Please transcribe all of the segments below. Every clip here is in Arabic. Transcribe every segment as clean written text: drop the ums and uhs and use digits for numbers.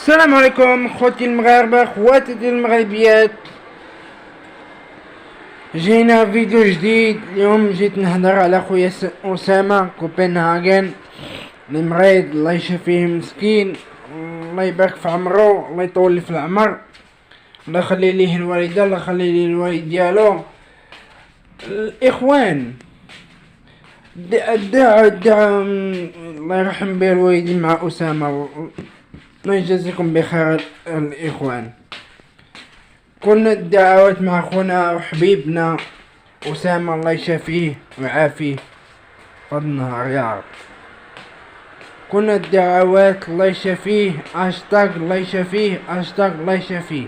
السلام عليكم اخوتي المغاربة خواتي المغربيات. جينا فيديو جديد. اليوم جيت نهضر على خويا اسامة كوبنهاغن المريض، الله يشفيه مسكين، الله يبارك في عمرو، الله يطول في العمر، الله يخلي ليه الوالدة، الله يخلي ليه الوالد ديالو. الاخوان دعا الله يرحم به الوالدين مع اسامة، الله يجازيكم بخير الاخوان. كنا الدعوات مع خونا وحبيبنا أسامة، الله يشافيه ويعافيه فضل النهار يا رب. كنا الدعوات الله يشافيه، اشتاق الله يشافيه، اشتاق الله يشافيه.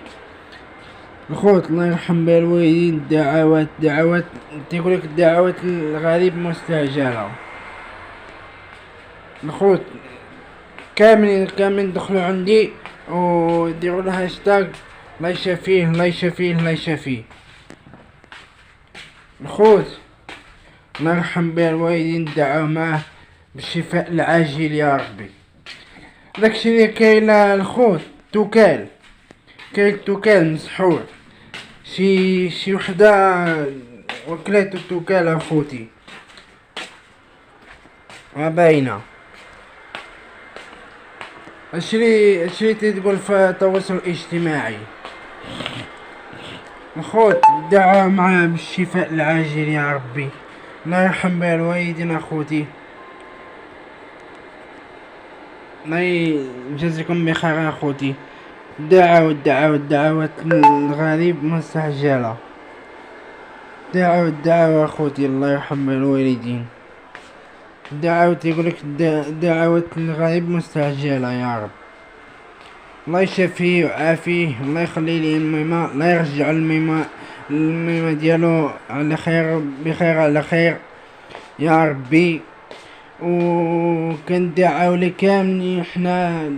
الخوت الله يرحم بها الوالدين. الدعوات تيقولك الدعوات الغريب مستعجلة. الخوت كامل دخلوا عندي وديروا لها هاشتاغ الله يشافيه الله يشافيه الله يشافيه. الخوت الله يرحم بها الوالدين، دعوا معه بالشفاء العاجل يا ربي. داكشي اللي كاين الخوت توكال، كاين التوكال مسحور، شي وحده وكلات التوكال اخوتي ما باينه. اشري تقول في التواصل الاجتماعي. الخوت دعا معاه بالشفاء العاجل يا ربي، الله يرحم بها الوالدين اخوتي، الله يجازيكم بخير اخوتي. الدعوات الغريب مستعجلة. دعوة اخوتي الله يرحم بها الوالدين. دعوات يقولك دعوات الغريب مستعجلة يا رب. الله يشافيه ويعافيه، الله يخلي ليه الميمة، الله يرجع الميمة ديالو على خير، بخير على خير يا ربي. وكندعاو ليه كاملين، حنا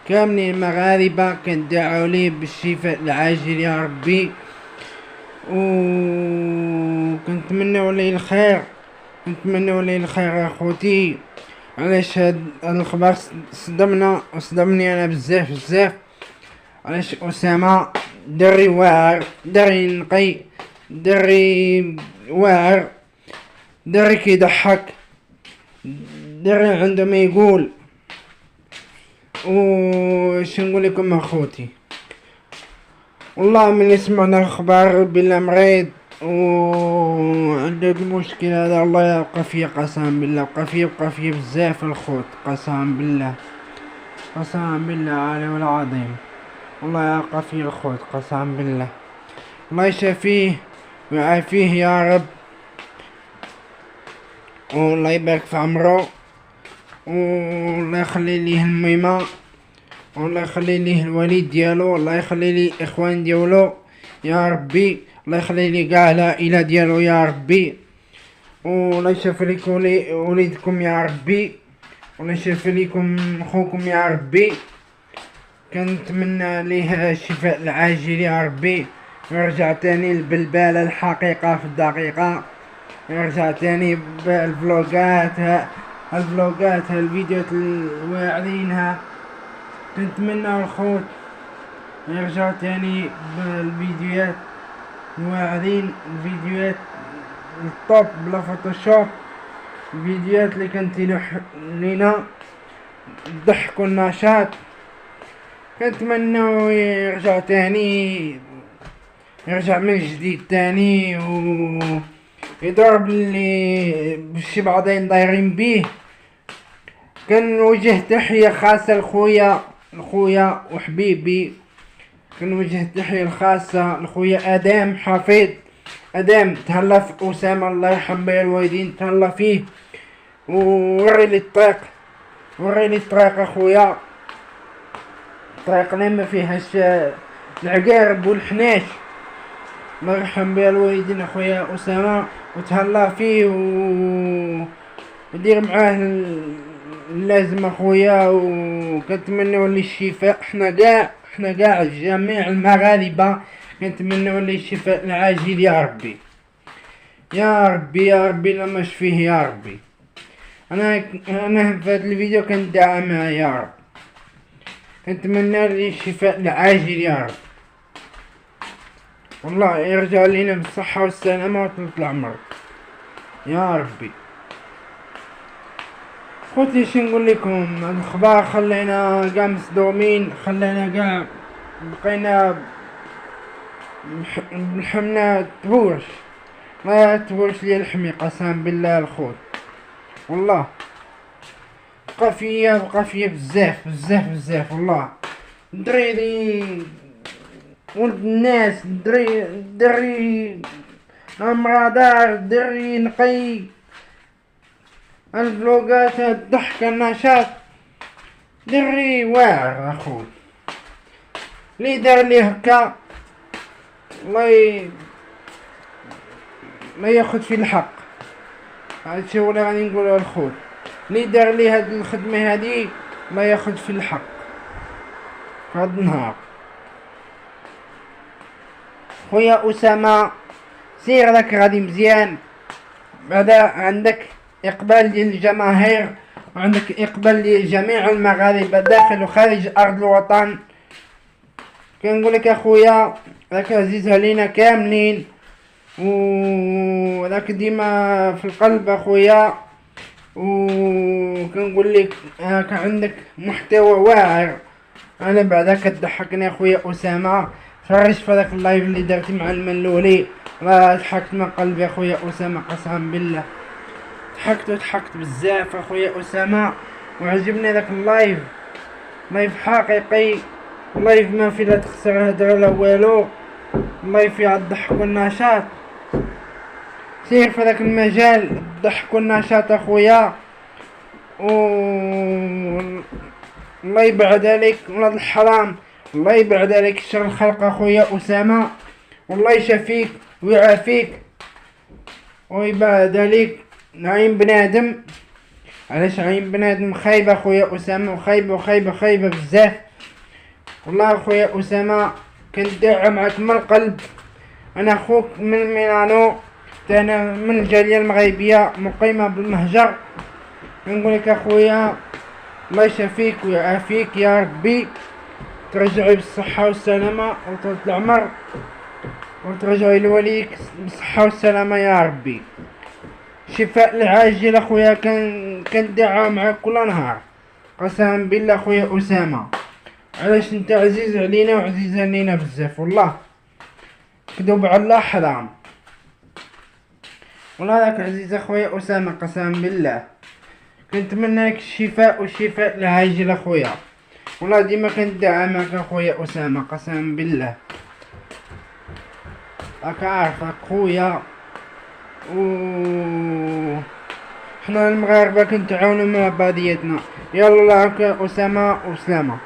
كاملين المغاربة كندعاو ليه بالشفاء العاجل يا ربي. وكنتمناو ليه الخير، نتمناو ليه الخير اخوتي. علاش هاد الخبر صدمني انا بزاف. علاش اسامة دري واعر، دري نقي، دري واعر، دري كيضحك، دري عنده ما يقول. وش نقول لكم اخوتي، والله من سمعنا الخبر بلا مريض وعنده المشكل هذا، الله يبقى فيه قسم بالله، بقى فيه بزاف الخوت، قسم بالله علي والعظيم، والله يبقى فيه الخوت قسم بالله. الله يشافيه ويعافيه يا رب، والله يبارك في عمره، والله يخلي ليه الميمة، والله يخلي ليه الوالد ديالو، الله يخلي ليه الاخوان ديالو يا ربي، الله يخلي ليه كاع العائلة ديالو يا ربي. والله يشفي لكم وليدكم يا ربي، والله يشفي لكم خوكم يا ربي. كنتمنى ليه الشفاء العاجل يا ربي، ويرجع تاني البلبالة الحقيقة في الدقيقة، يرجع تاني بالفلوقات الفيديوهات الواعرينها. كنتمنى الخوت يرجع تاني بالفيديوهات الواعرين، الفيديوهات الطوب بلا فوتوشوب، الفيديوهات اللي كانت لينا الضحك والنشاط. كنتمنى يرجع تاني، يرجع من جديد تاني ويضرب اللي بشي بعضين دايرين بيه. كنوجه تحية خاصة لخويا وحبيبي، كنوجه تحية خاصة لخويا ادم حفيظ. ادم تهلا في اسامة، الله يرحم بها الوالدين، تهلا فيه ووري لي الطريق اخويا، الطريق اللي ما فيهاش العقارب والحناش، الله يرحم بها الوالدين اخويا اسامة، وتهلا فيه ودير معاه اللازم اخويا. وكنتمنوا ليه الشفاء، حنا كاع جميع المغاربة كنتمنوا ليه الشفاء العاجل يا ربي لما شفيه يا ربي. انا في هذا الفيديو كندعى معاه يا رب، نتمنى لي الشفاء العاجل يا رب، والله يرجع لينا بالصحة والسلامة وطولة العمر يا ربي. خوتي شو نقول لكم، الاخبار خلينا قاع مصدومين، خلينا قاع بقينا لحمنا تبوش، ما تبوش لي لحمي قسم بالله الخوت، والله بقى فيا بزاف بزاف بزاف والله. دريري ولد الناس، دري امرادار، دري نقي الفلوقات، الضحك، النشاط، دري واعر اخوي. لي دار لي هكا الله ما ياخد في الحق، هادشي هو اللي غادي نقولو الخوت. لي دار لي هاد الخدمة هادي ما ياخد في الحق في هاد النهار. خويا أسامة سير راك غادي مزيان، بعدا عندك إقبال ديال الجماهير، وعندك إقبال لجميع المغاربة داخل وخارج أرض الوطن. كنقولك أخويا راك عزيز علينا كاملين، وراك ديما في القلب أخويا، وكنقولك راك عندك محتوى واعر. أنا بعدا كتضحكني أخويا أسامة، فرجت في هذاك اللايف اللي درتي مع الملولي، راه ضحكت من قلبي اخويا اسامه قسما بالله، ضحكت بزاف اخويا اسامه، وعجبني ذاك اللايف، لايف حقيقي، لايف ما فيه لا تخسر هدره لا والو، لايف فيه الضحك والنشاط. سير في ذاك المجال الضحك والنشاط اخويا، و الله يبعد عليك ولاد الحرام، الله يبعد عليك شر الخلق اخويا اسامه، والله يشافيك ويعافيك ويبعد عليك عين بنادم. علاش عين بنادم خايبه اخويا اسامه، وخايبه بزاف والله اخويا اسامه. كندعم معاك من القلب، انا اخوك من ميلانو، انا من الجاليه المغربيه مقيمه بالمهجر. نقولك اخويا الله يشافيك ويعافيك يا ربي، ترجعي بالصحة والسلامة وطولة العمر، وترجعي لوليك بالصحة والسلامة يا ربي. شفاء العاجل اخويا، كندعى معاك كل نهار قسما بالله اخويا اسامة، علاش انت عزيز علينا وعزيز علينا بزاف والله، كذوب على الله حرام والله، راك عزيز اخويا اسامة قسما بالله. كنتمنى لك الشفاء والشفاء العاجل اخويا، والله ديما كندعى معك اخويا اسامه قسما بالله، راك عارفك خويا، و حنا المغاربه كنتعاونوا مع بعضياتنا. يلا راك اسامه وسلامه.